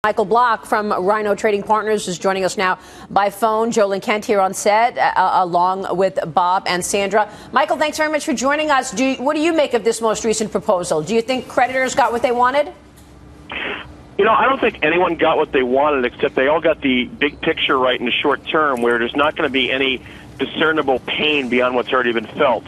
Michael Block from Rhino Trading Partners is joining us now by phone. Jolyn Kent here on set, along with Bob and Sandra. Michael, thanks very much for joining us. What do you make of this most recent proposal? Do you think creditors got what they wanted? You know, I don't think anyone got what they wanted, except they all got the big picture right in the short term, where there's not going to be any discernible pain beyond what's already been felt.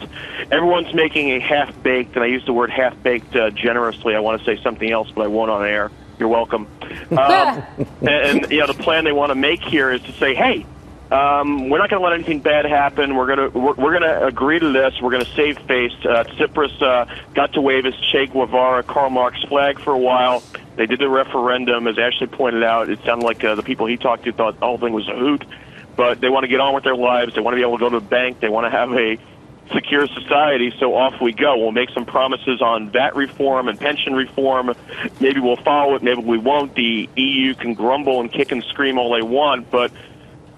Everyone's making a half-baked, and I use the word half-baked generously. I want to say something else, but I won't on air. You're welcome. And you know, the plan they want to make here is to say, hey, we're not going to let anything bad happen. We're gonna agree to this. We're going to save face. Tsipras got to wave his Che Guevara, Karl Marx flag for a while. They did the referendum, as Ashley pointed out. It sounded like the people he talked to thought the whole thing was a hoot. But they want to get on with their lives. They want to be able to go to the bank. They want to have a secure society, so off we go. We'll make some promises on VAT reform and pension reform. Maybe we'll follow it, maybe we won't. The EU can grumble and kick and scream all they want, but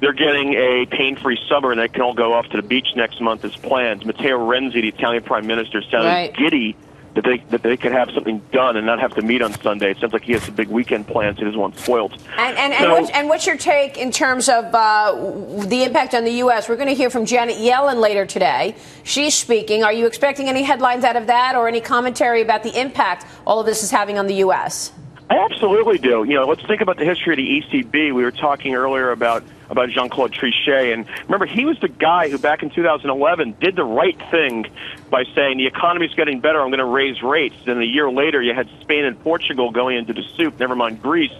they're getting a pain-free summer, and they can all go off to the beach next month as planned. Matteo Renzi, the Italian prime minister, sounded giddy that they could have something done and not have to meet on Sunday. It sounds like he has some big weekend plans. He doesn't want spoiled. And what's your take in terms of the impact on the U.S.? We're going to hear from Janet Yellen later today. She's speaking. Are you expecting any headlines out of that or any commentary about the impact all of this is having on the U.S.? I absolutely do. You know, let's think about the history of the ECB. We were talking earlier about Jean-Claude Trichet, and remember, he was the guy who back in 2011 did the right thing by saying the economy's getting better, I'm going to raise rates. Then a year later, you had Spain and Portugal going into the soup, never mind Greece.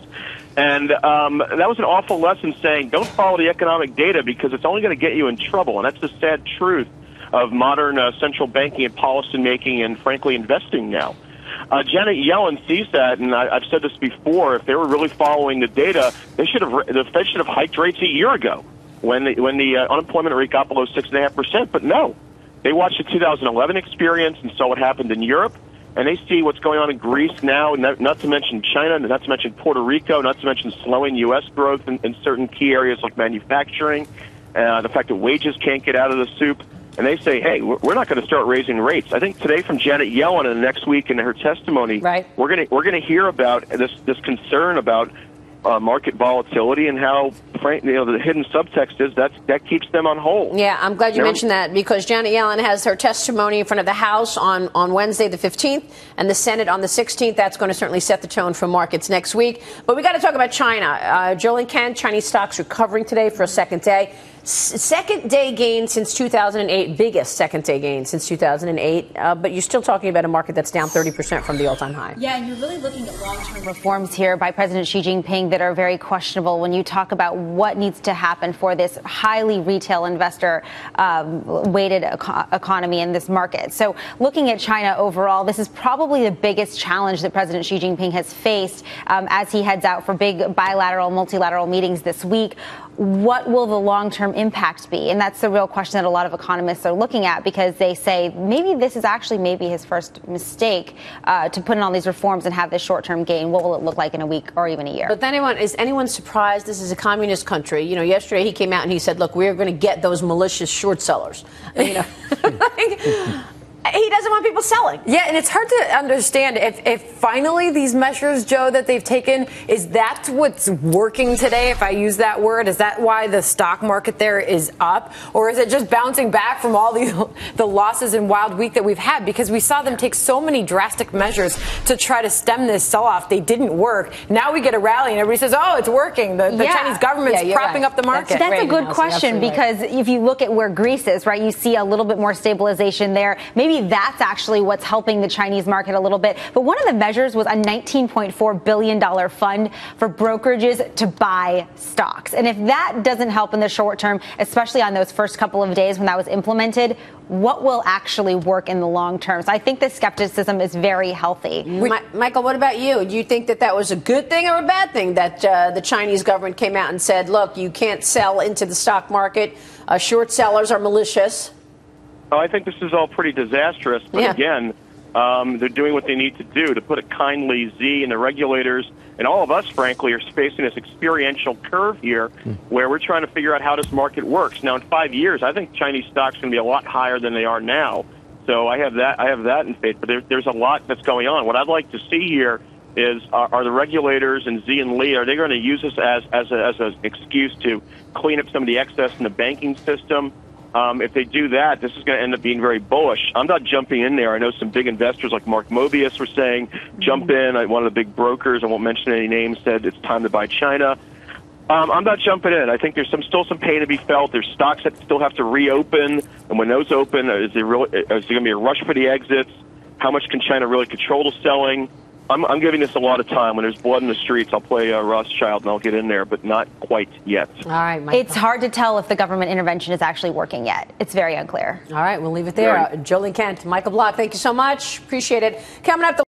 And that was an awful lesson, saying don't follow the economic data because it's only going to get you in trouble. And that's the sad truth of modern central banking and policy making and, frankly, investing now. Janet Yellen sees that, and I've said this before. If they were really following the data, the Fed should have hiked rates a year ago when the unemployment rate got below 6.5%. But no, they watched the 2011 experience and saw what happened in Europe, and they see what's going on in Greece now. Not to mention China, not to mention Puerto Rico, not to mention slowing U.S. growth in certain key areas like manufacturing, the fact that wages can't get out of the soup. And they say, hey, we're not going to start raising rates. I think today from Janet Yellen and next week in her testimony, we're going to hear about this concern about market volatility and how, the hidden subtext is that keeps them on hold. Yeah, I'm glad you mentioned that because Janet Yellen has her testimony in front of the House on Wednesday the 15th and the Senate on the 16th. That's going to certainly set the tone for markets next week. But we got to talk about China. Jolyn Kent, Chinese stocks recovering today for a second day. Second day gain since 2008, biggest second day gain since 2008. But you're still talking about a market that's down 30% from the all-time high. Yeah, and you're really looking at long-term reforms here by President Xi Jinping that are very questionable when you talk about what needs to happen for this highly retail investor weighted economy in this market. So looking at China overall, this is probably the biggest challenge that President Xi Jinping has faced as he heads out for big bilateral, multilateral meetings this week. What will the long-term impact be? And that's the real question that a lot of economists are looking at because they say maybe this is actually maybe his first mistake to put in all these reforms and have this short-term gain. What will it look like in a week or even a year? But is anyone surprised? This is a communist country. You know, yesterday he came out and he said, look, we're going to get those malicious short sellers. You know, he doesn't want people selling. Yeah, and it's hard to understand if finally these measures, Joe, that they've taken, is that what's working today, if I use that word? Is that why the stock market there is up? Or is it just bouncing back from all the losses and wild week that we've had? Because we saw them take so many drastic measures to try to stem this sell-off. They didn't work. Now we get a rally and everybody says, oh, it's working. The Chinese government's propping up the market. That's a good question because if you look at where Greece is, right, you see a little bit more stabilization there. Maybe that's actually what's helping the Chinese market a little bit. But one of the measures was a $19.4 billion fund for brokerages to buy stocks. And if that doesn't help in the short term, especially on those first couple of days when that was implemented, what will actually work in the long term? So I think the skepticism is very healthy. Michael, what about you? Do you think that was a good thing or a bad thing that the Chinese government came out and said, look, you can't sell into the stock market. Short sellers are malicious. Oh, I think this is all pretty disastrous, but again, they're doing what they need to do. To put it kindly, Z and the regulators and all of us, frankly, are facing this experiential curve here where we're trying to figure out how this market works. Now, in 5 years, I think Chinese stocks are going to be a lot higher than they are now. So I have that in faith. But there's a lot that's going on. What I'd like to see here is are the regulators and Z and Lee, are they going to use this as an excuse to clean up some of the excess in the banking system? If they do that, this is going to end up being very bullish. I'm not jumping in there. I know some big investors like Mark Mobius were saying, jump in. One of the big brokers, I won't mention any names, said it's time to buy China. I'm not jumping in. I think there's still some pain to be felt. There's stocks that still have to reopen. And when those open, is there going to be a rush for the exits? How much can China really control the selling? I'm giving this a lot of time. When there's blood in the streets, I'll play Rothschild and I'll get in there, but not quite yet. All right, Michael. It's hard to tell if the government intervention is actually working yet. It's very unclear. All right, we'll leave it there. Jolene Kent, Michael Block, thank you so much. Appreciate it. Coming up.